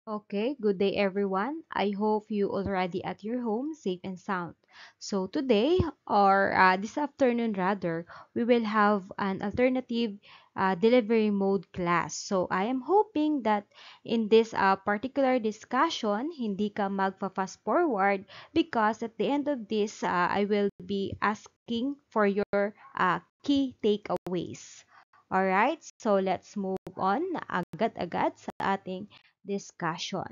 Okay, good day everyone. I hope you already at your home safe and sound. So today or this afternoon rather, we will have an alternative delivery mode class. So I am hoping that in this particular discussion, hindi ka magpa-fast forward because at the end of this, I will be asking for your key takeaways. Alright, so let's move on agad-agad sa ating discussion.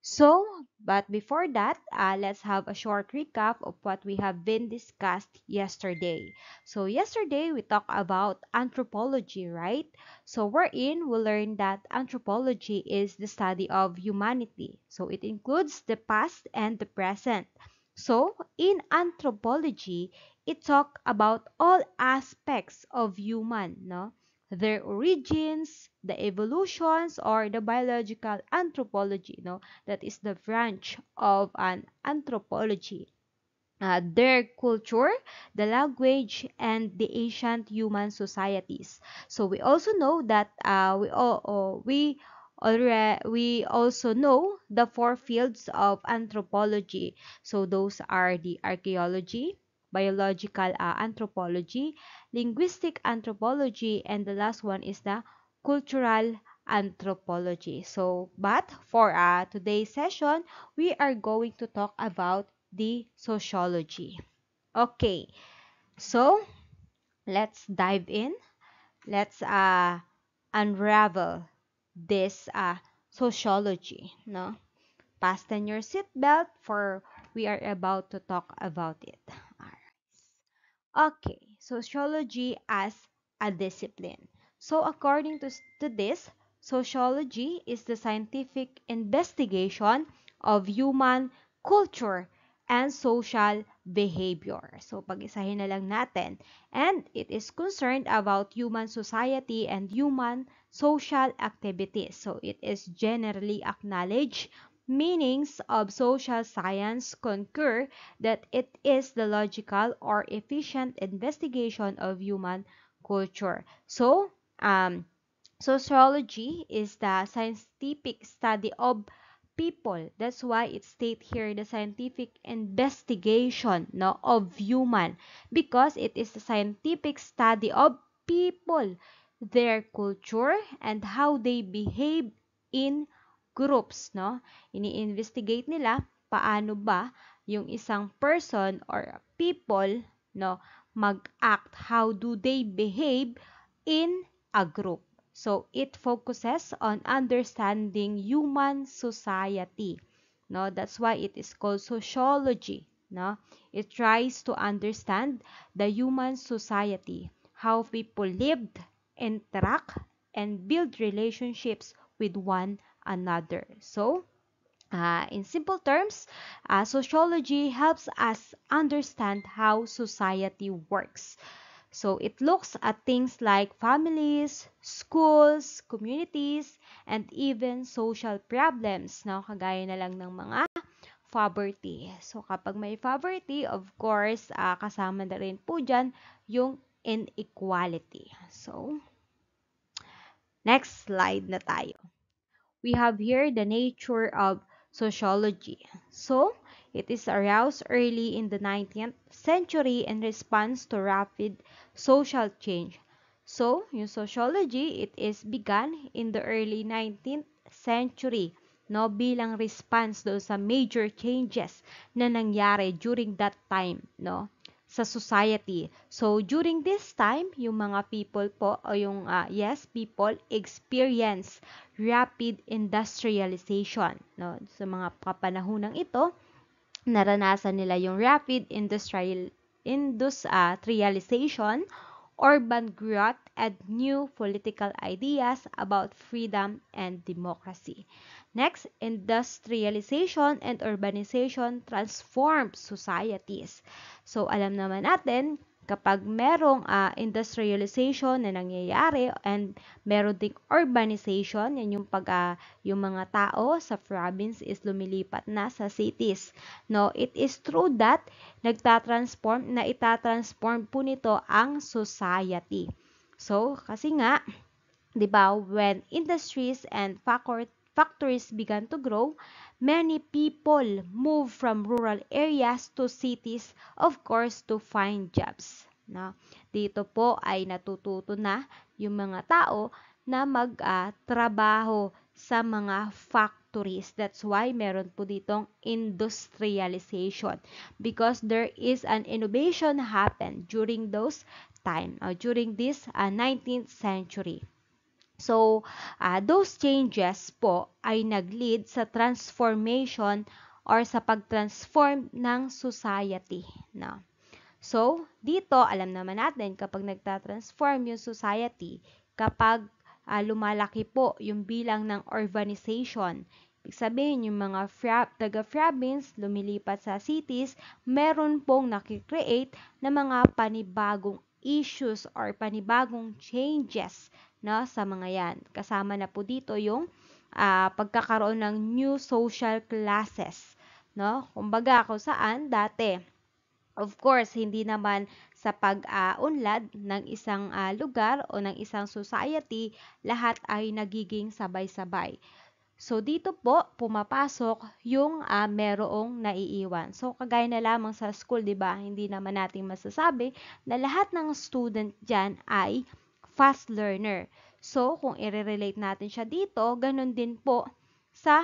So, but before that, let's have a short recap of what we have been discussed yesterday. So, yesterday we talked about anthropology, right? So, wherein we learned that anthropology is the study of humanity. So, it includes the past and the present. So, in anthropology, it talks about all aspects of human, no? Their origins, the evolutions, or the biological anthropology, no? That is the branch of an anthropology. Their culture, the language, and the ancient human societies. So we also know that we also know the four fields of anthropology. So those are the archaeology, biological anthropology, linguistic anthropology, and the last one is the cultural anthropology. So, but for today's session, we are going to talk about the sociology. Okay, so let's dive in. Let's unravel this sociology. No, fasten your seatbelt for we are about to talk about it. Alright. Okay, sociology as a discipline. So according to this, sociology is the scientific investigation of human culture and social behavior. So pag-isahin na lang natin. And it is concerned about human society and human social activities. So it is generally acknowledged meanings of social science concur that it is the logical or efficient investigation of human culture. So, sociology is the scientific study of people. That's why it states here the scientific investigation, no, of human, because it is the scientific study of people, their culture, and how they behave in groups, no? Ini-investigate nila paano ba yung isang person or people, no, mag-act, how do they behave in a group. So it focuses on understanding human society. No, that's why it is called sociology. No, it tries to understand the human society, how people lived, interact, and build relationships with one another. So, in simple terms, sociology helps us understand how society works. So it looks at things like families, schools, communities, and even social problems, no? Kagaya na lang ng mga poverty. So kapag may poverty, of course, kasama na rin po dyan yung inequality. So, next slide na tayo. We have here the nature of sociology. So, it is aroused early in the 19th century in response to rapid social change. So, yung sociology, it is begun in the early 19th century, no, bilang response do sa major changes na nangyari during that time, no, sa society. So, during this time, yung mga people po, o yung, people experience rapid industrialization. No? Sa mga kapanahunang ito, naranasan nila yung rapid industrialization, urban growth, and new political ideas about freedom and democracy. Next, industrialization and urbanization transformed societies. So, alam naman natin, kapag merong industrialization na nangyayari and meron ding urbanization, yan yung yung mga tao sa province is lumilipat na sa cities. No, it is true that itatransform po nito ang society. So, kasi nga, 'di ba, when industries and factories began to grow, many people moved from rural areas to cities, of course, to find jobs. No? Dito po ay natututo na yung mga tao na magtrabaho sa mga factories. That's why meron po ditong industrialization, because there is an innovation happened during those time, during this 19th century. So, those changes po ay nag-lead sa transformation or sa pag-transform ng society. No? So, dito, alam naman natin kapag nagtatransform yung society, kapag lumalaki po yung bilang ng urbanization, ibig sabihin yung mga taga-province lumilipat sa cities, meron pong nakikreate na mga panibagong issues or panibagong changes, no, sa mga yan. Kasama na po dito yung pagkakaroon ng new social classes. No? Kumbaga kung saan dati, of course, hindi naman sa pag-unlad ng isang lugar o ng isang society, lahat ay nagiging sabay-sabay. So, dito po, pumapasok yung merong naiiwan. So, kagaya na lamang sa school, di ba? Hindi naman natin masasabi na lahat ng student dyan ay fast learner. So, kung i-relate natin siya dito, ganun din po sa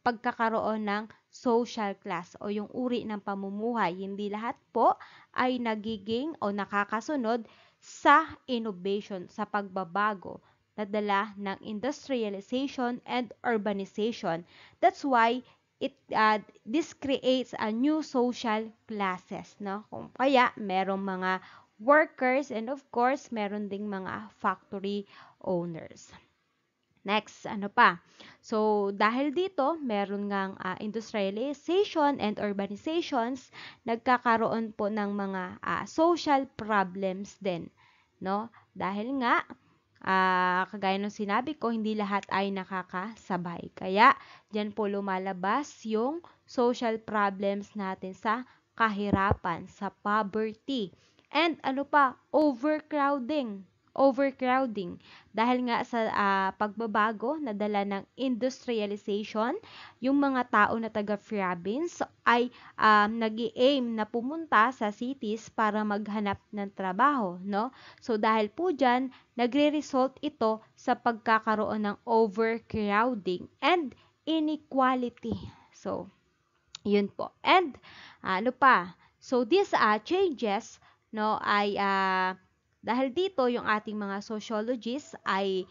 pagkakaroon ng social class o yung uri ng pamumuhay. Hindi lahat po ay nagiging o nakakasunod sa innovation, sa pagbabago na dala ng industrialization and urbanization. That's why this creates a new social classes, no? Kung kaya merong mga workers and of course meron ding mga factory owners. Next, ano pa? So, dahil dito, meron ngang industrialization and urbanizations, nagkakaroon po ng mga social problems din, no? Dahil nga, kagaya ng sinabi ko, hindi lahat ay nakakasabay. Kaya, dyan po lumalabas yung social problems natin sa kahirapan, sa poverty, and ano pa, overcrowding dahil nga sa pagbabago na dala ng industrialization, yung mga tao na taga-province ay nag-i-aim na pumunta sa cities para maghanap ng trabaho, no? So dahil po dyan, nagre-result ito sa pagkakaroon ng overcrowding and inequality. So, yun po. And ano pa? So these changes, no, ay dahil dito, yung ating mga sociologists ay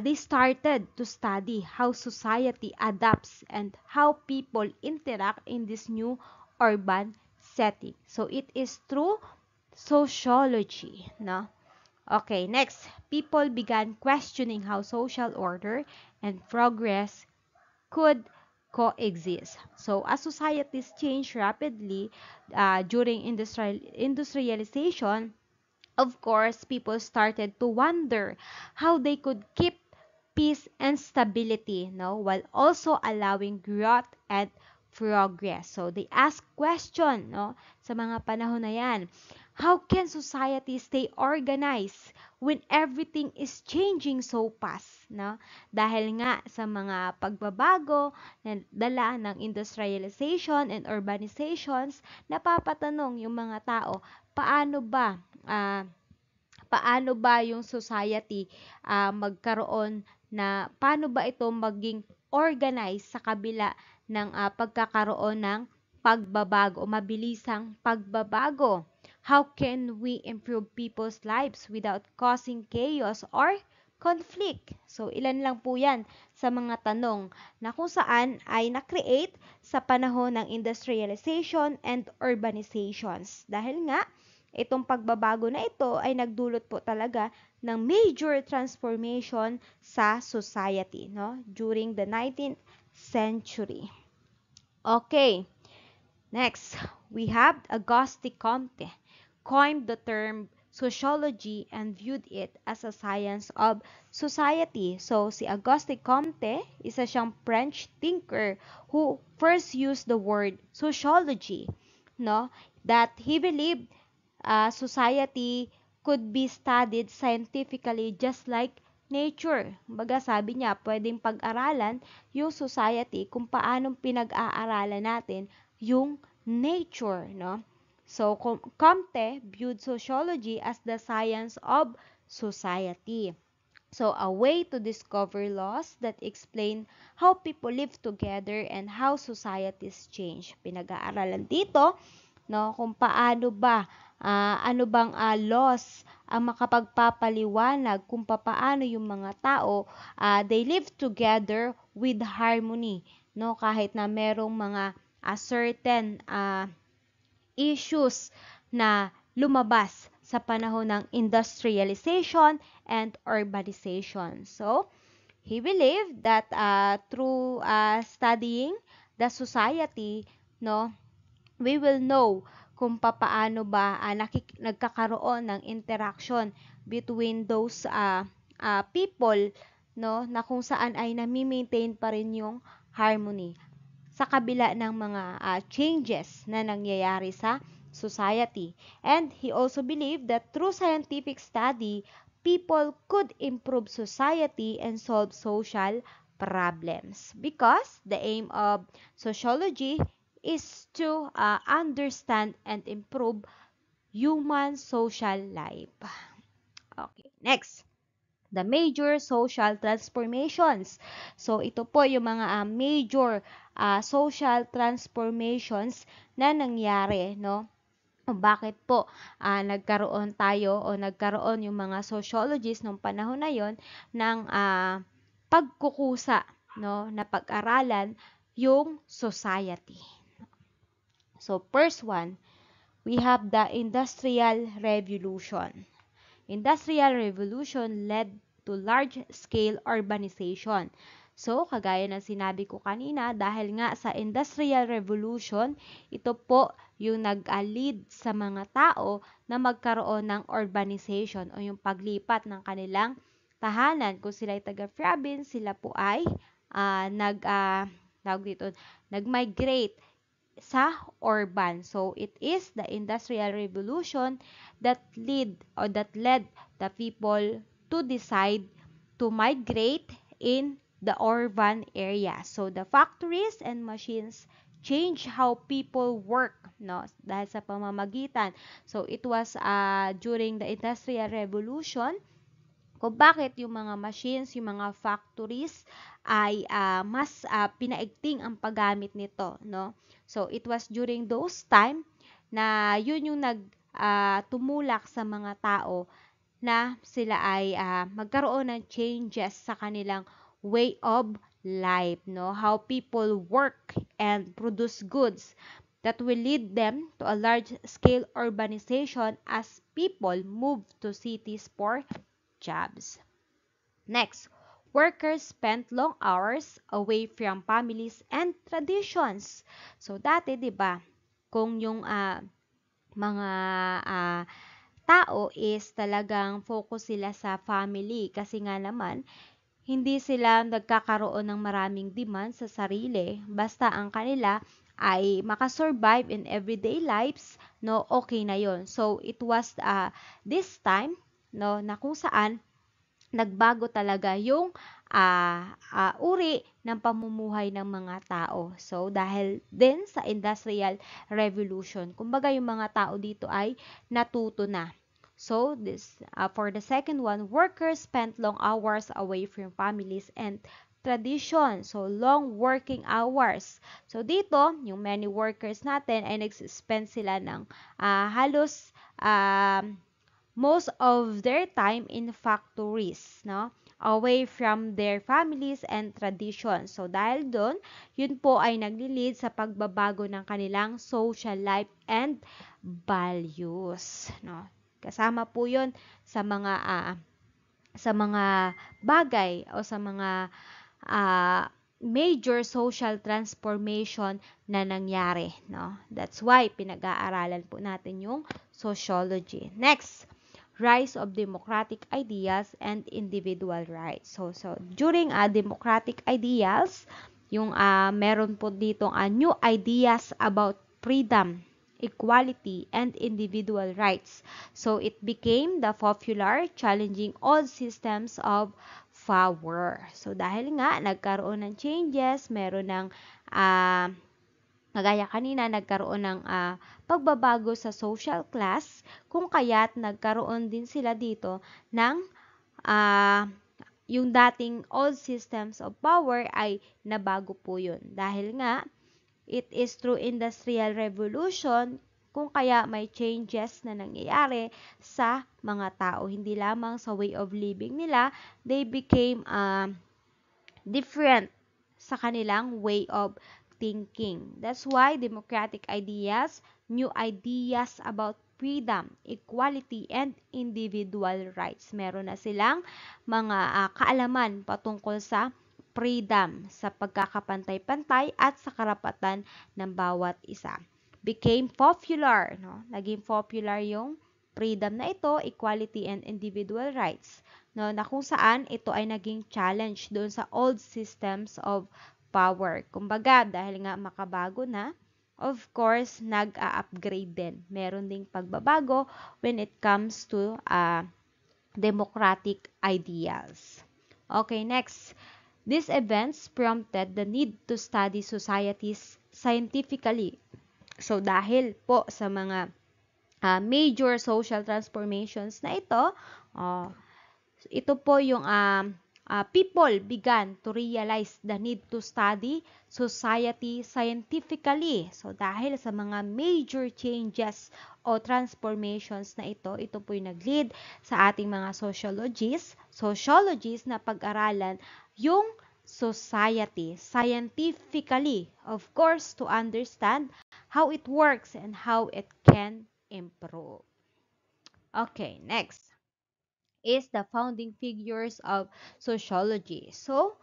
they started to study how society adapts and how people interact in this new urban setting. So, it is through sociology, no? Okay, next. People began questioning how social order and progress could coexist. So, as societies change rapidly during industrialization, of course, people started to wonder how they could keep peace and stability, no, while also allowing growth and progress. So they ask question, no, sa mga panahon na yan. How can society stay organized when everything is changing so fast, no? Dahil nga sa mga pagbabago na dala ng industrialization and urbanizations, napapatanong yung mga tao, paano ba yung society paano ba ito maging organized sa kabila ng pagkakaroon ng pagbabago o mabilisang pagbabago? How can we improve people's lives without causing chaos or conflict? So, ilan lang po yan sa mga tanong na kung saan ay na-create sa panahon ng industrialization and urbanizations. Dahil nga, itong pagbabago na ito ay nagdulot po talaga ng major transformation sa society, no, during the 19th century. Okay, next, we have Auguste Comte, coined the term sociology and viewed it as a science of society. So, si Auguste Comte, isa siyang French thinker who first used the word sociology, no, that he believed society could be studied scientifically just like nature. Kumbaga sabi niya, pwedeng pag-aralan yung society kung paano pinag-aaralan natin yung nature, no? So, Comte viewed sociology as the science of society. So, a way to discover laws that explain how people live together and how societies change. Pinag-aaralan dito, no, kung paano ba, ano bang laws ang makapagpapaliwanag kung paano yung mga tao, they live together with harmony, no, kahit na merong mga certain issues na lumabas sa panahon ng industrialization and urbanization. So, he believed that through studying the society, no, we will know kung paano ba nagkakaroon ng interaction between those people, no, na kung saan ay nami-maintain pa rin yung harmony sa kabila ng mga changes na nangyayari sa society. And he also believed that through scientific study, people could improve society and solve social problems, because the aim of sociology is to understand and improve human social life. Okay, next, the major social transformations. So, ito po yung mga major social transformations na nangyari, no? Bakit po nagkaroon tayo o nagkaroon yung mga sociologists nung panahon na yon ng pagkukusa, no, na pag-aralan yung society. So, first one, we have the Industrial Revolution. Industrial Revolution led to large-scale urbanization. So, kagaya ng sinabi ko kanina, dahil nga sa Industrial Revolution, ito po yung nag-lead sa mga tao na magkaroon ng urbanization o yung paglipat ng kanilang tahanan. Kung sila ay taga-province, sila po ay nag-migrate sa urban. So, it is the Industrial Revolution that led the people to decide to migrate in the urban area. So, the factories and machines change how people work, no? Dahil sa pamamagitan. So, it was during the Industrial Revolution kung bakit yung mga machines, yung mga factories ay mas pinaigting ang paggamit nito, no? So, it was during those time na yun yung tumulak sa mga tao na sila ay magkaroon ng changes sa kanilang way of life, no? How people work and produce goods that will lead them to a large-scale urbanization as people move to cities for jobs. Next, workers spent long hours away from families and traditions. So, dati, di ba, kung yung mga tao is talagang focus sila sa family kasi nga naman, hindi sila nagkakaroon ng maraming demand sa sarili. Basta ang kanila ay makasurvive in everyday lives, no, okay na yon. So, it was this time, no, na kung saan nagbago talaga yung uri ng pamumuhay ng mga tao. So, dahil din sa Industrial Revolution, kumbaga yung mga tao dito ay natuto na. So, for the second one, workers spent long hours away from families and tradition. So, long working hours. So, dito, yung many workers natin ay nag-spend sila ng halos most of their time in factories, no? Away from their families and traditions. So, dahil doon, yun po ay nagli-lead sa pagbabago ng kanilang social life and values, no? Kasama po yun sa mga bagay o sa mga major social transformation na nangyari, no? That's why pinag-aaralan po natin yung sociology. Next, rise of democratic ideas and individual rights. So during democratic ideals, yung meron po dito new ideas about freedom, equality, and individual rights. So it became the popular, challenging all systems of power. So dahil nga nagkaroon ng changes, meron ng kagaya kanina nagkaroon ng pagbabago sa social class, kung kaya't nagkaroon din sila dito ng yung dating old systems of power ay nabago po yun. Dahil nga, it is through industrial revolution kung kaya may changes na nangyayari sa mga tao. Hindi lamang sa way of living nila, they became different sa kanilang way of thinking. That's why democratic ideas, new ideas about freedom, equality, and individual rights. Meron na silang mga kaalaman patungkol sa freedom, sa pagkakapantay-pantay at sa karapatan ng bawat isa. Became popular, no? Naging popular yung freedom na ito, equality and individual rights, no? Na kung saan ito ay naging challenge doon sa old systems of power. Kumbaga, dahil nga makabago na, of course, nag-upgrade din. Meron ding pagbabago when it comes to democratic ideals. Okay, next. These events prompted the need to study societies scientifically. So, dahil po sa mga major social transformations na ito po yung people began to realize the need to study society scientifically. So, dahil sa mga major changes o transformations na ito po yung nag-lead sa ating mga sociologists na pag-aralan yung society scientifically, of course, to understand how it works and how it can improve. Okay, next is the founding figures of sociology. So,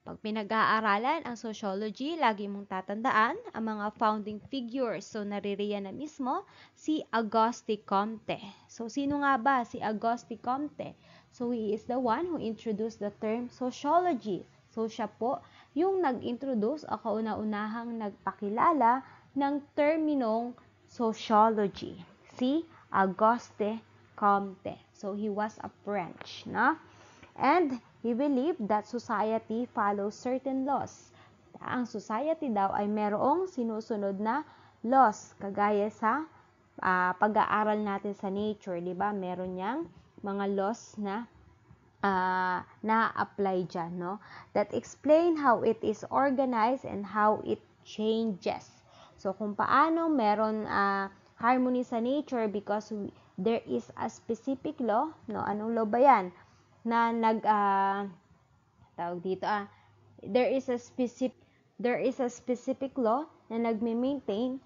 pag pinag-aaralan ang sociology, lagi mong tatandaan ang mga founding figures. So, naririyan na mismo si Auguste Comte. So, sino nga ba si Auguste Comte? So, he is the one who introduced the term sociology. So, siya po yung nag-introduce o kauna-unahang nagpakilala ng terminong sociology. Si Auguste Comte. So, he was a French, no? And he believed that society follows certain laws. Ang society daw ay merong sinusunod na laws, kagaya sa pag-aaral natin sa nature, di ba? Meron niyang mga laws na na-apply dyan, no? That explain how it is organized and how it changes. So, kung paano meron harmony sa nature because there is a specific law, no? Anong law ba yan? Na tawag dito there is a specific law na nagme-maintain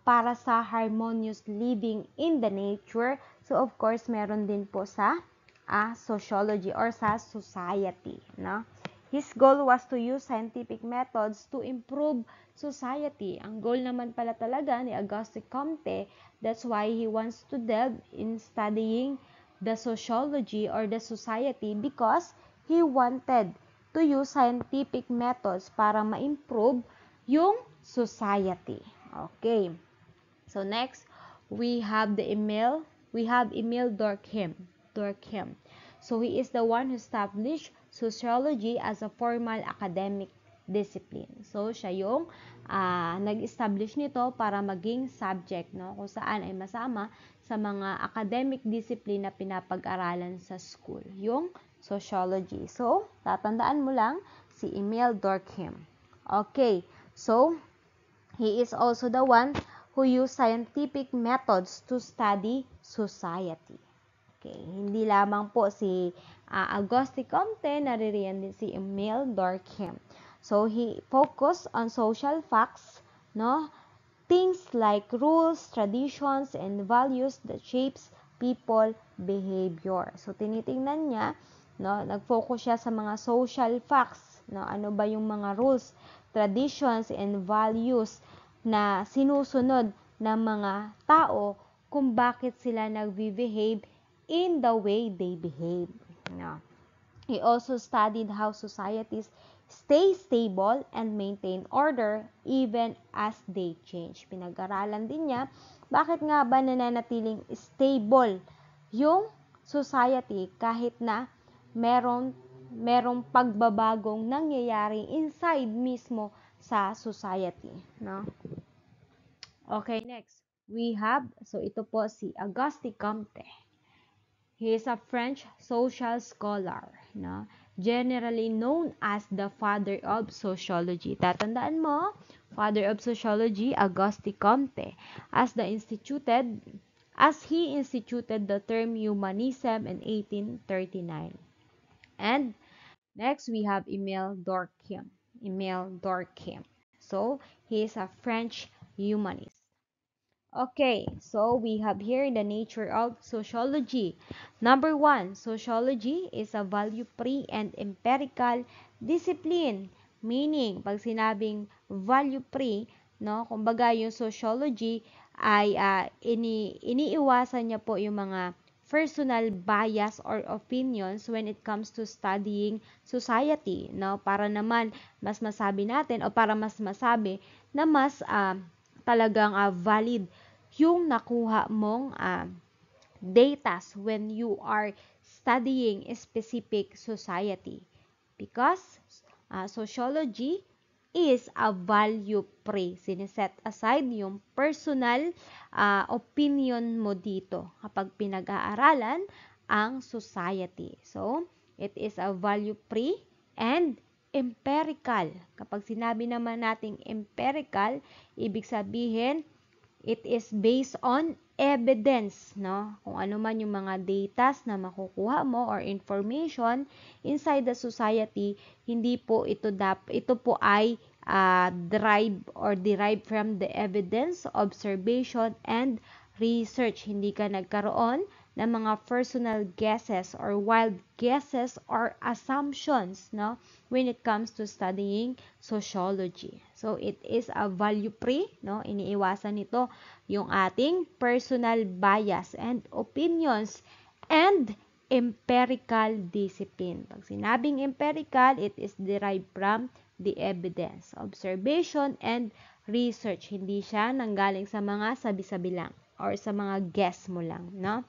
para sa harmonious living in the nature. So, of course, meron din po sa sociology or sa society, no? His goal was to use scientific methods to improve society. Ang goal naman pala talaga ni Auguste Comte, that's why he wants to delve in studying the sociology or the society because he wanted to use scientific methods para ma-improve yung society. Okay. So next, we have Emile Durkheim. So he is the one who established sociology as a formal academic discipline. So siya yung nag-establish nito para maging subject, no? Kung saan ay masama sa mga academic discipline na pinapag-aralan sa school, yung sociology. So, tatandaan mo lang si Emile Durkheim. Okay, so, he is also the one who used scientific methods to study society. Okay, hindi lamang po si Auguste Comte, naririyan din si Emile Durkheim. So, he focused on social facts, no? Things like rules, traditions, and values that shapes people behavior. So, tinitingnan niya, no? Nag-focus siya sa mga social facts, no? Ano ba yung mga rules, traditions, and values na sinusunod ng mga tao kung bakit sila nag-behave in the way they behave. No? He also studied how societies stay stable and maintain order even as they change. Pinag-aralan din niya bakit nga ba nananatiling stable yung society kahit na merong pagbabagong nangyayari inside mismo sa society, no? Okay, next. We have, so ito po si Auguste Comte. He is a French social scholar, no? Generally known as the father of sociology. Tatandaan mo, father of sociology, Auguste Comte, as he instituted the term humanism in 1839. And next, we have Emile Durkheim. Emile Durkheim. So, he is a French humanist. Okay, so we have here the nature of sociology. Number 1, sociology is a value-free and empirical discipline. Meaning, pag sinabing value-free, no, kumbaga yung sociology ay iniiwasan niya po yung mga personal bias or opinions when it comes to studying society, no, para naman mas masabi natin o para mas masabi na mas talagang valid yung nakuha mong data when you are studying a specific society. Because sociology is a value-free. Siniset aside yung personal opinion mo dito kapag pinag-aaralan ang society. So, it is a value-free and empirical. Kapag sinabi naman nating empirical, ibig sabihin, it is based on evidence, no? Kung ano man yung mga data na makukuha mo or information inside the society, hindi po ito po ay derived from the evidence, observation, and research. Hindi ka nagkaroon ng mga personal guesses or wild guesses or assumptions, no, when it comes to studying sociology. So, it is a value-free, no, iniiwasan nito yung ating personal bias and opinions and empirical discipline. Pag sinabing empirical, it is derived from the evidence, observation, and research. Hindi siya nanggaling sa mga sabi-sabi lang or sa mga guess mo lang, no?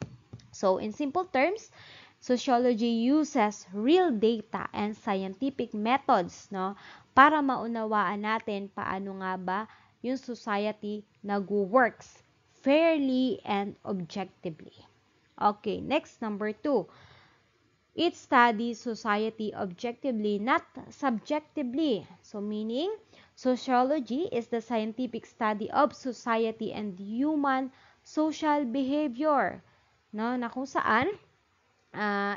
So, in simple terms, sociology uses real data and scientific methods, no, para maunawaan natin paano nga ba yung society nag-works fairly and objectively. Okay, next, number 2. It studies society objectively, not subjectively. So, meaning, sociology is the scientific study of society and human social behavior, no, na kung saan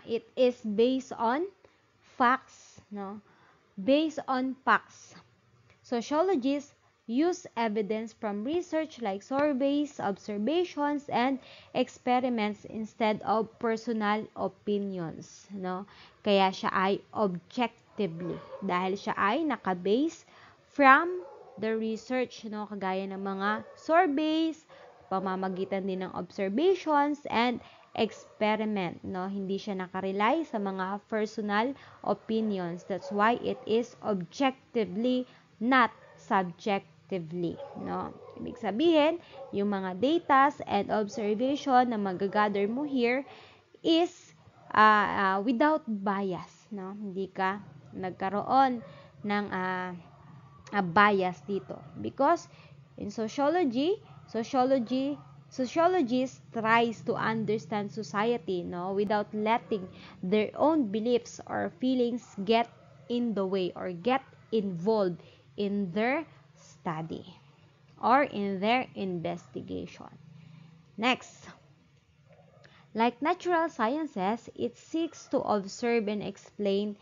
it is based on facts, no, based on facts. Sociologists use evidence from research like surveys, observations, and experiments instead of personal opinions, no? Kaya siya ay objectively dahil siya ay nakabase from the research, no, kagaya ng mga surveys, pamamagitan din ng observations and experiment, no? Hindi siya nakarely sa mga personal opinions. That's why it is objectively, not subjectively, no? Ibig sabihin, yung mga data and observation na magagather mo here is without bias, no? Hindi ka nagkaroon ng bias dito. Because in sociologists tries to understand society, no, without letting their own beliefs or feelings get in the way or get involved in their study or in their investigation. Next, like natural sciences, it seeks to observe and explain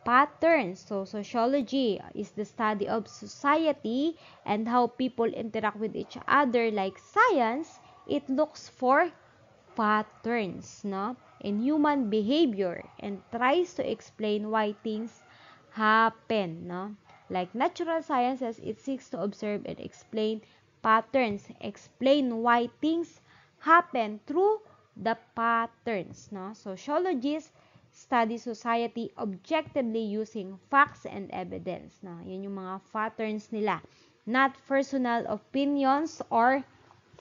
patterns. So, sociology is the study of society and how people interact with each other. Like science, it looks for patterns, no, in human behavior and tries to explain why things happen, no. Like natural sciences, it seeks to observe and explain patterns, explain why things happen through the patterns, no. Sociologists study society objectively using facts and evidence. No, yun yung mga patterns nila. Not personal opinions or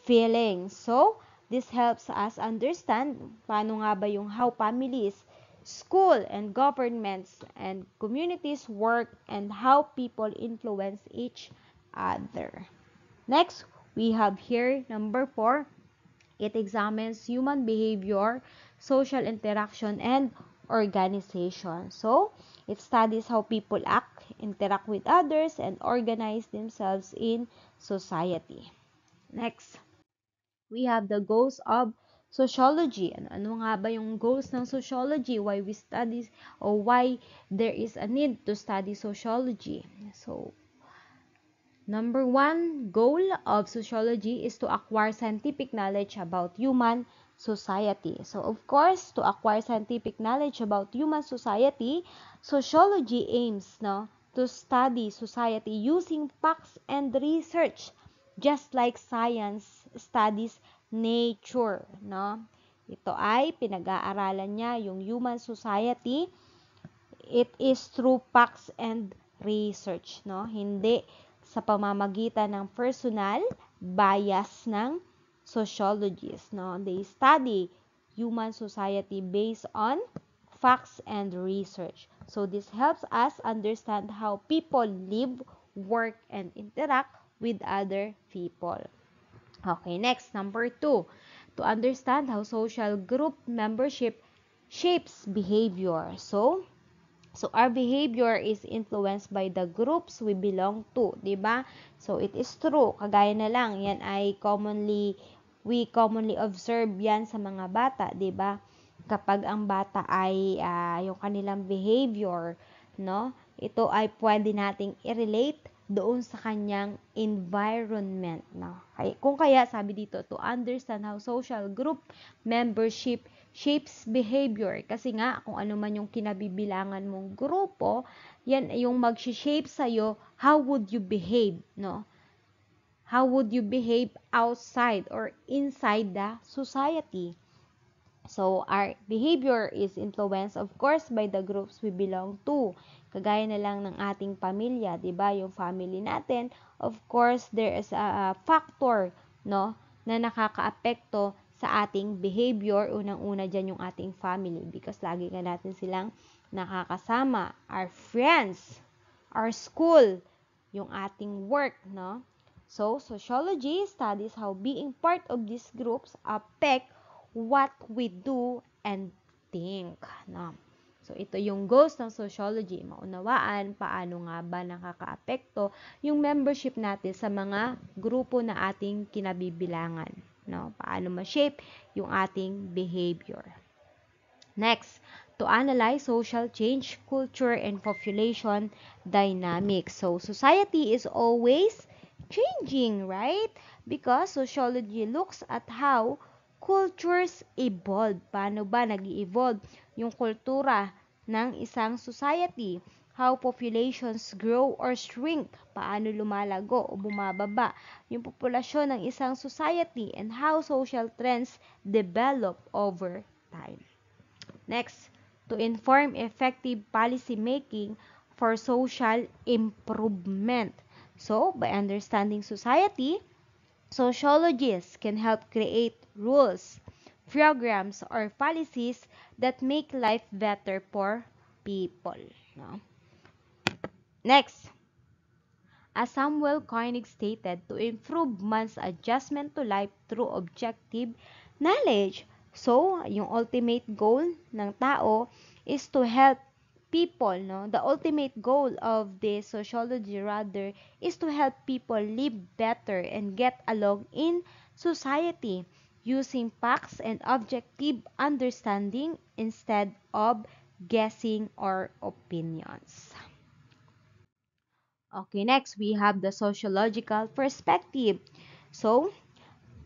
feelings. So, this helps us understand paano nga ba yung how families, school, and governments and communities work and how people influence each other. Next, we have here number 4. It examines human behavior, social interaction, and organization. So, it studies how people act, interact with others, and organize themselves in society. Next, we have the goals of sociology. Ano nga ba yung goals ng sociology? Why we study or why there is a need to study sociology? So, number 1 goal of sociology is to acquire scientific knowledge about human society. So, of course, to acquire scientific knowledge about human society, sociology aims to study society using facts and research, just like science studies nature. Ito ay pinag-aaralan niya yung human society. It is through facts and research. Hindi sa pamamagitan ng personal bias ng sociologists. They study human society based on facts and research. So this helps us understand how people live, work, and interact with other people. Okay, next, number 2. To understand how social group membership shapes behavior. So our behavior is influenced by the groups we belong to, 'di ba? So it is true, kagaya na lang, yan ay we commonly observe yan sa mga bata, 'di ba? Kapag ang bata ay yung kanilang behavior, ito ay pwede nating i-relate doon sa kanyang environment, Kung kaya sabi dito, to understand how social group membership shapes behavior. Kasi nga, kung ano man yung kinabibilangan mong grupo, yan yung mag-shape sa'yo, how would you behave, How would you behave outside or inside the society? So, our behavior is influenced, of course, by the groups we belong to. Kagaya na lang ng ating pamilya, 'di ba? Yung family natin, of course, there is a factor, na nakakaapekto sa ating behavior. Unang-una diyan yung ating family because lagi ka natin silang nakakasama. Our friends, our school, yung ating work, So, sociology studies how being part of these groups affect what we do and think. So, ito yung goals ng sociology. Maunawaan paano nga ba nakakaapekto yung membership natin sa mga grupo na ating kinabibilangan. Paano ma-shape yung ating behavior. Next, to analyze social change, culture, and population dynamics. So, society is always changing, right? Because sociology looks at how cultures evolve. Paano ba nag-evolve yung kultura ng isang society? How populations grow or shrink? Paano lumalago o bumababa yung populasyon ng isang society? And how social trends develop over time. Next, to inform effective policy making for social improvement. So, by understanding society, sociologists can help create rules, programs, or policies that make life better for people. Next, as Samuel Koenig stated, to improve man's adjustment to life through objective knowledge. So, yung ultimate goal ng tao is to help people, The ultimate goal of the sociology rather is to help people live better and get along in society using facts and objective understanding instead of guessing or opinions. Okay, next we have the sociological perspective. So,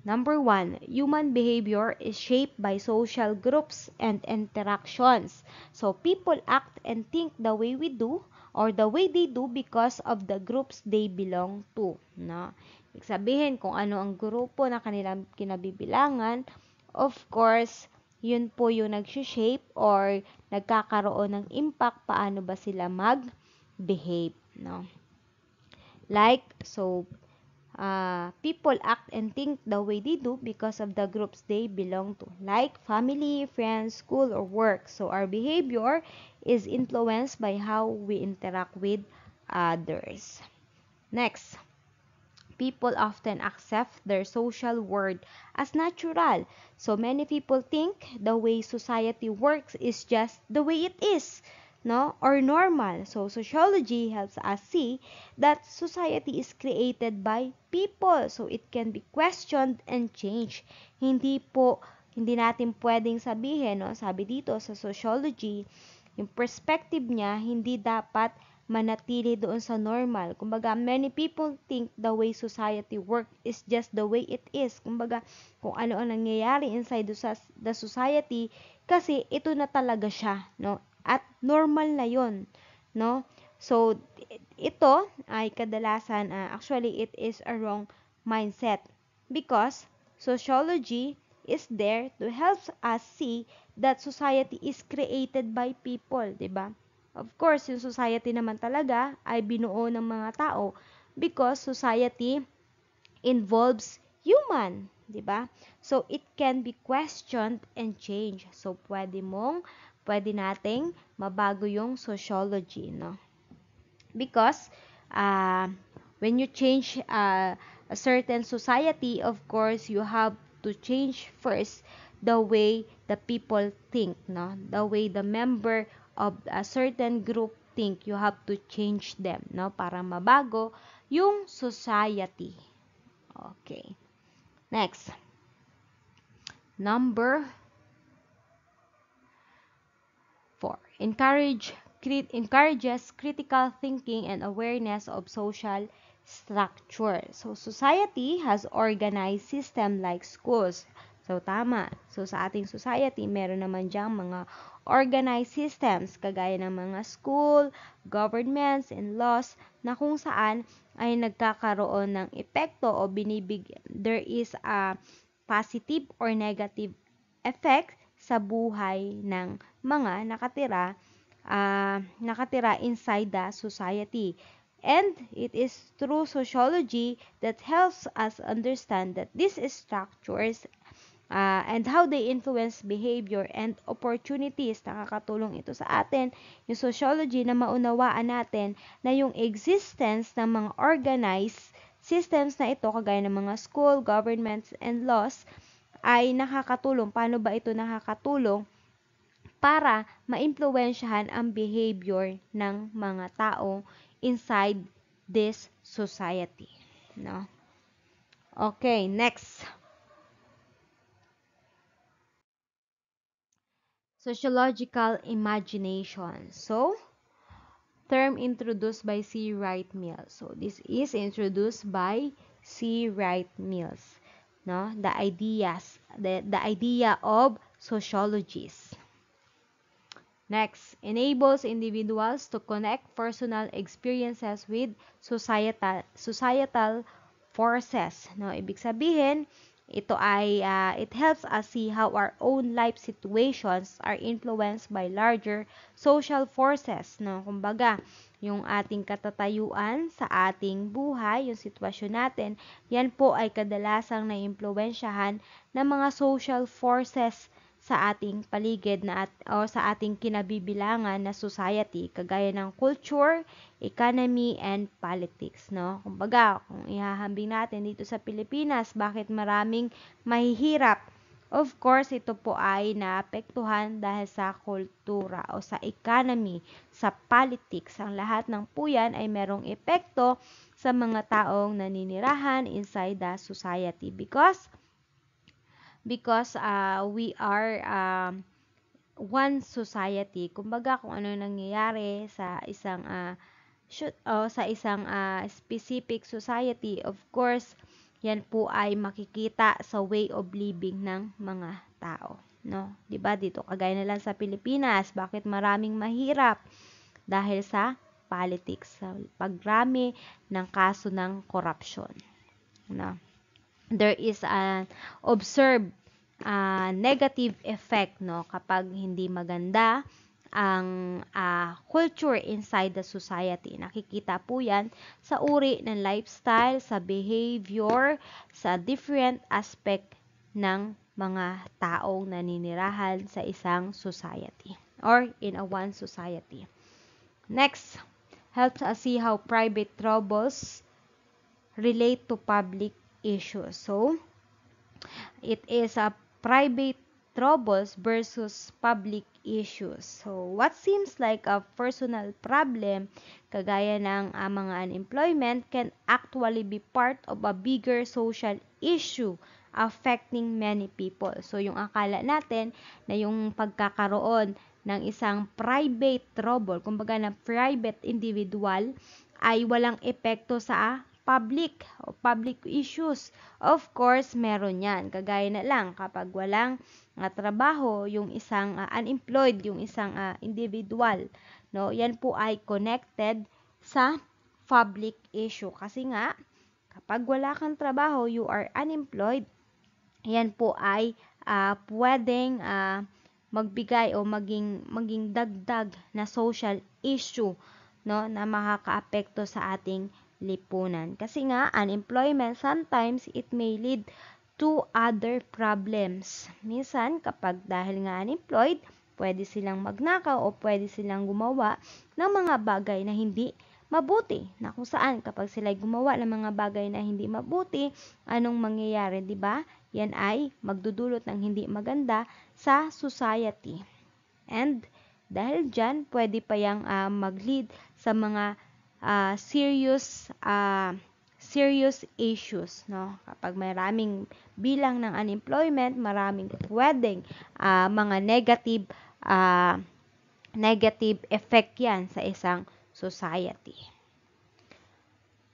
number 1, human behavior is shaped by social groups and interactions. So, people act and think the way we do or the way they do because of the groups they belong to. Ibig sabihin, kung ano ang grupo na kanilang kinabibilangan, of course, yun po yung nag-shape or nagkakaroon ng impact paano ba sila mag-behave, no? Like, so, people act and think the way they do because of the groups they belong to, like family, friends, school, or work. So, our behavior is influenced by how we interact with others. Next, people often accept their social world as natural. So many people think the way society works is just the way it is, no? Or normal. So sociology helps us see that society is created by people. So it can be questioned and changed. Hindi natin pwedeng sabihin, no? Sabi dito sa sociology, yung perspective niya hindi dapat manatili doon sa normal. Kumbaga, many people think the way society work is just the way it is. Kumbaga, kung ano ang nangyayari inside the society, kasi ito na talaga siya, no? At normal na yon, no? So, ito ay kadalasan, actually, it is a wrong mindset because sociology is there to help us see that society is created by people, 'di ba? Of course, yung society naman talaga ay binuo ng mga tao because society involves human, 'di ba? So it can be questioned and changed. So pwede nating mabago yung sociology, no? Because when you change a certain society, of course, you have to change first the way the people think, no? The way the member of a certain group think, you have to change them, no? Para mabago yung society. Okay. Next. Number 4. Encourages critical thinking and awareness of social structure. So, society has organized system like schools. So, tama. So, sa ating society, meron naman diyang mga organized systems kagaya ng mga school, governments, and laws na kung saan ay nagkakaroon ng epekto o there is a positive or negative effect sa buhay ng mga nakatira inside the society. And it is through sociology that helps us understand that these structures and how they influence behavior and opportunities. Nakakatulong ito sa atin, yung sociology, na maunawaan natin na yung existence ng mga organized systems na ito, kagaya ng mga school, governments, and laws, ay nakakatulong. Paano ba ito nakakatulong? Para maimpluwensyahan ang behavior ng mga tao inside this society, no? Okay, next. Sociological imagination. So, term introduced by C. Wright Mills. So, this is introduced by C. Wright Mills, no? The idea of sociologists. Next, enables individuals to connect personal experiences with societal forces. No, ibig sabihin, ito ay it helps us see how our own life situations are influenced by larger social forces. No, kumbaga, yung ating katatayuan sa ating buhay, yung sitwasyon natin, yan po ay kadalasang naiimpluwensyahan ng mga social forces sa ating paligid o sa ating kinabibilangan na society, kagaya ng culture, economy, and politics, no? Kumbaga, kung ihahambing natin dito sa Pilipinas, bakit maraming mahihirap? Of course, ito po ay naapektuhan dahil sa kultura o sa economy, sa politics. Ang lahat ng puyan ay merong epekto sa mga taong naninirahan inside the society because we are one society. Kumbaga, kung ano nangyayari sa isang specific society, of course, yan po ay makikita sa way of living ng mga tao, no? 'Di ba dito kagaya na lang sa Pilipinas, bakit maraming mahirap? Dahil sa politics, sa paggrami ng kaso ng corruption, no? There is an observed negative effect, no, kapag hindi maganda ang culture inside the society. Nakikita po yan sa uri ng lifestyle, sa behavior, sa different aspect ng mga taong naninirahan sa isang society or in a one society. Next, helps us see how private troubles relate to public issues. So, it is a private troubles versus public issues. So, what seems like a personal problem, kagaya ng mga unemployment, can actually be part of a bigger social issue affecting many people. So, yung akala natin na yung pagkakaroon ng isang private trouble, kumbaga na private individual, ay walang epekto sa public issues. Of course, meron yan. Kagaya na lang kapag walang trabaho, yung isang unemployed, yung isang individual, no? Yan po ay connected sa public issue. Kasi nga, kapag wala kang trabaho, you are unemployed, yan po ay pwedeng magbigay o maging dagdag na social issue, no, na makakaapekto sa ating lipunan. Kasi nga, unemployment, sometimes it may lead to other problems. Minsan, kapag dahil nga unemployed, pwede silang magnakaw o pwede silang gumawa ng mga bagay na hindi mabuti. Na kung saan, kapag sila gumawa ng mga bagay na hindi mabuti, anong mangyayari, di ba? Yan ay magdudulot ng hindi maganda sa society. And dahil dyan, pwede pa yang mag-lead sa mga serious issues, no? Kapag maraming bilang ng unemployment, maraming pwedeng mga negative effect yan sa isang society.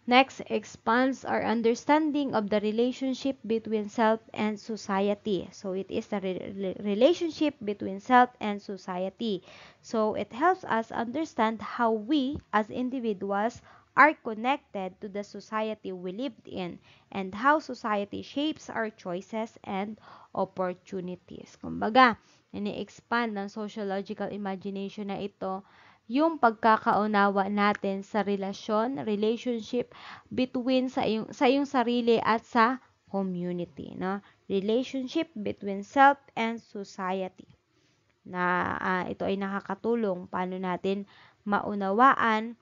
Next, expands our understanding of the relationship between self and society. So, it is the relationship between self and society. So, it helps us understand how we, as individuals, are connected to the society we lived in and how society shapes our choices and opportunities. Kumbaga, ini-expand ng sociological imagination na ito yung pagkakaunawa natin sa relationship between sa iyong sarili at sa community, no? Relationship between self and society. Na ito ay nakakatulong paano natin maunawaan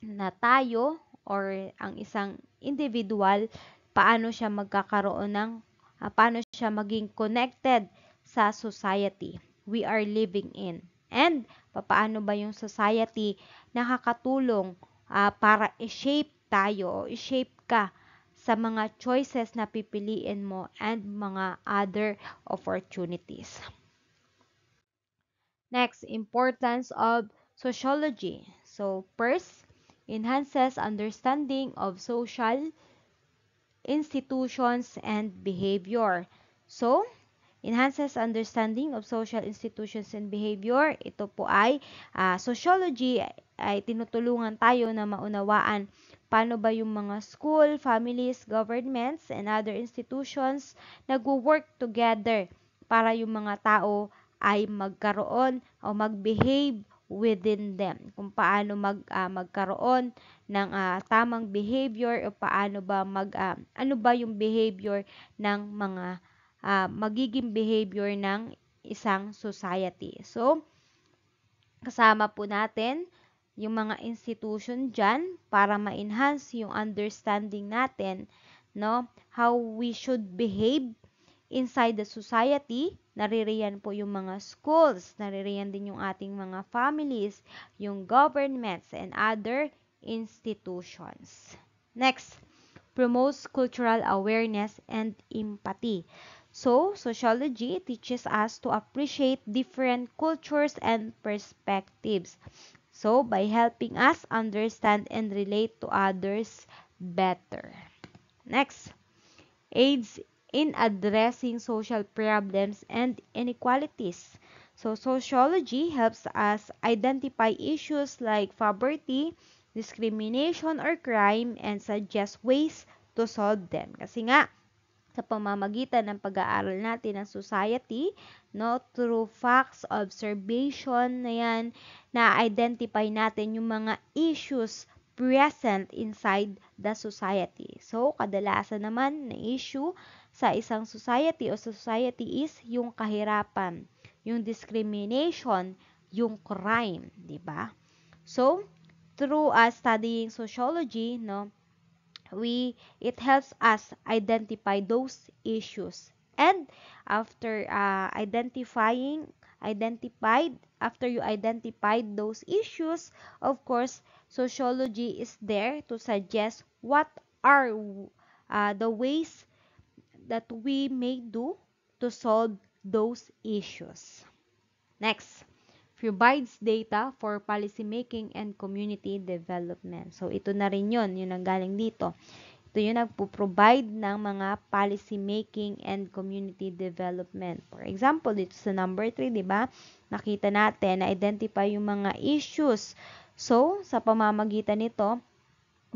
na tayo or ang isang individual, paano siya magkakaroon ng paano siya maging connected sa society we are living in. And paano ba yung society nakakatulong para i-shape tayo o i-shape ka sa mga choices na pipiliin mo and mga other opportunities. Next, importance of sociology. So, first, enhances understanding of social institutions and behavior. So, enhances understanding of social institutions and behavior. Ito po ay sociology ay tinutulungan tayo na maunawaan paano ba yung mga school, families, governments, and other institutions nagwo-work together para yung mga tao ay magkaroon o mag-behave within them. Kung paano magkaroon ng tamang behavior o paano ba ano ba yung behavior ng mga magiging behavior ng isang society. So, kasama po natin yung mga institution dyan para ma-enhance yung understanding natin, no? How we should behave inside the society. Naririyan po yung mga schools, naririyan din yung ating mga families, yung governments, and other institutions. Next, promotes cultural awareness and empathy. So, sociology teaches us to appreciate different cultures and perspectives. So, by helping us understand and relate to others better. Next, aids in addressing social problems and inequalities. So, sociology helps us identify issues like poverty, discrimination, or crime and suggest ways to solve them. Kasi nga, sa pamamagitan ng pag-aaral natin ng society, no, through facts, observation, na yan, na-identify natin yung mga issues present inside the society. So, kadalasan naman na issue sa isang society o society is yung kahirapan, yung discrimination, yung crime, di ba? So, through studying sociology, no, it helps us identify those issues. And after after you identified those issues, of course, sociology is there to suggest what are the ways that we may do to solve those issues. Next, provides data for policymaking and community development. So, ito na rin yun, yung nanggaling dito. Ito yung nagpo-provide ng mga policy making and community development. For example, dito sa number 3, di ba? Nakita natin na identify yung mga issues. So, sa pamamagitan nito,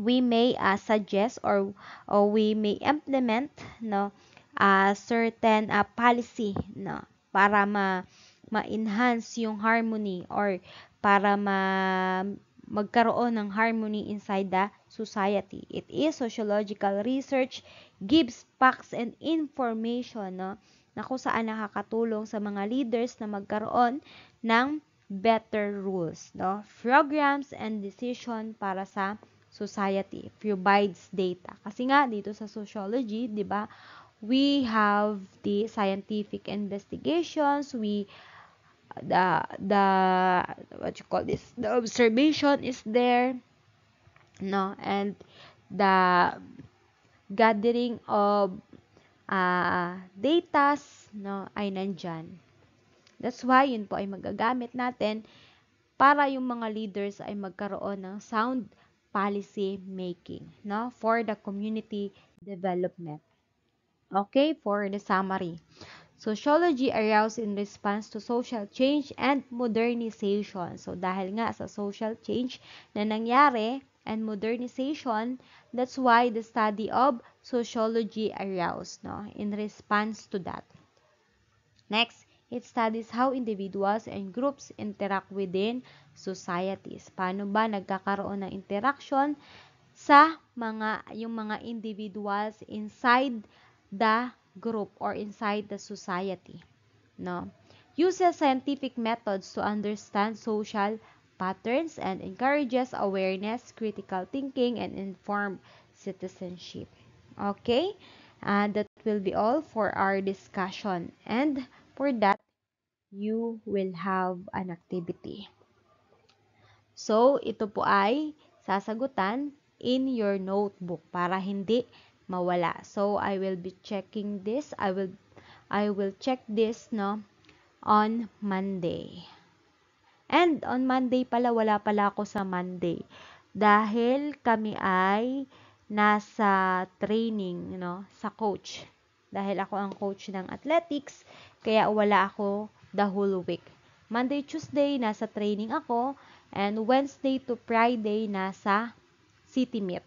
we may suggest or we may implement, no, certain policy, no, para ma-enhance yung harmony or para magkaroon ng harmony inside the society. It is sociological research, gives facts and information, no, na kung saan nakakatulong sa mga leaders na magkaroon ng better rules, no, programs and decision para sa society. Provides data. Kasi nga dito sa sociology, 'di ba? We have the scientific investigations, the what you call this, the observation is there, no, and the gathering of datas, no, ay nandyan. That's why yun po ay magagamit natin para yung mga leaders ay magkaroon ng sound policy making, no, for the community development. Okay, for the summary. Sociology aroused in response to social change and modernization. So, dahil nga sa social change na nangyari and modernization, that's why the study of sociology aroused, no, in response to that. Next, it studies how individuals and groups interact within societies. Paano ba nagkakaroon ng interaction sa yung mga individuals inside the group or inside the society, no? Uses scientific methods to understand social patterns and encourages awareness, critical thinking, and informed citizenship. Okay? That will be all for our discussion. And for that, you will have an activity. So, ito po ay sasagutan in your notebook para hindi mawala. So, I will be checking this. I will check this, no, on Monday. And on Monday pala, wala pala ako sa Monday. Dahil kami ay nasa training, no, sa coach. Dahil ako ang coach ng athletics, kaya wala ako the whole week. Monday, Tuesday, nasa training ako. And Wednesday to Friday, nasa city meet.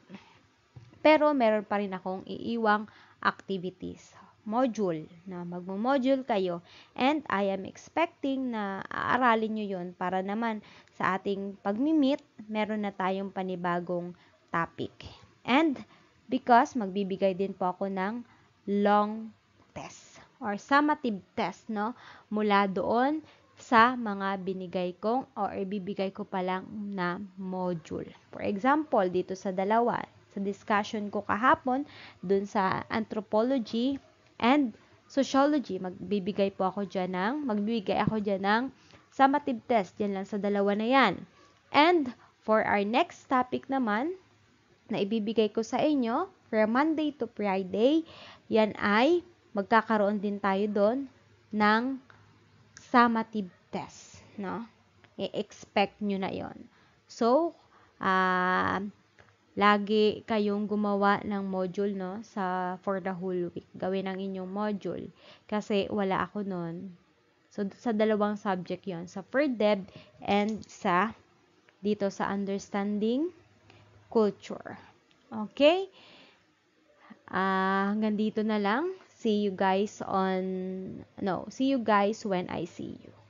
Pero meron pa rin akong iiwang activities, module, na magmo-module kayo. And I am expecting na aaralin nyo yun para naman sa ating pag-meet, meron na tayong panibagong topic. And because magbibigay din po ako ng long test or summative test, no, mula doon sa mga binigay kong or ibibigay ko pa lang na module. For example, dito sa dalawa, sa discussion ko kahapon, dun sa anthropology and sociology, magbibigay ako dyan ng summative test. Yan lang sa dalawa na yan. And for our next topic naman, na ibibigay ko sa inyo, from Monday to Friday, yan ay magkakaroon din tayo doon ng summative test, no? I-expect nyo na yon. So, lagi kayong gumawa ng module, no, for the whole week. Gawin ang inyong module kasi wala ako noon. So sa dalawang subject 'yon, sa FERDEB and dito sa understanding culture. Okay? Hanggang dito na lang. See you guys when I see you.